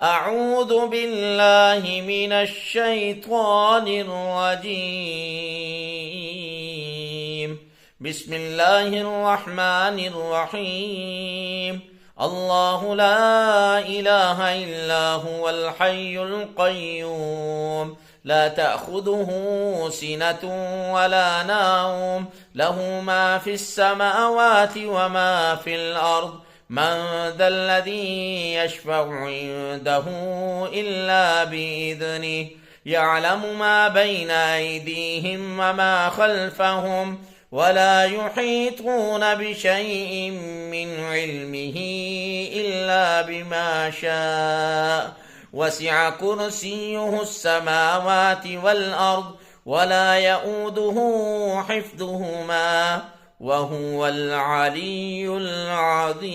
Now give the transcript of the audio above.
أعوذ بالله من الشيطان الرجيم. بسم الله الرحمن الرحيم. الله لا إله إلا هو الحي القيوم، لا تأخذه سنة ولا نوم، له ما في السماوات وما في الأرض. من ذا الذي يشفع عنده إلا بإذنه، يعلم ما بين أيديهم وما خلفهم، ولا يحيطون بشيء من علمه إلا بما شاء. وسع كرسيه السماوات والأرض، ولا يؤوده حفظهما، وهو العلي العظيم.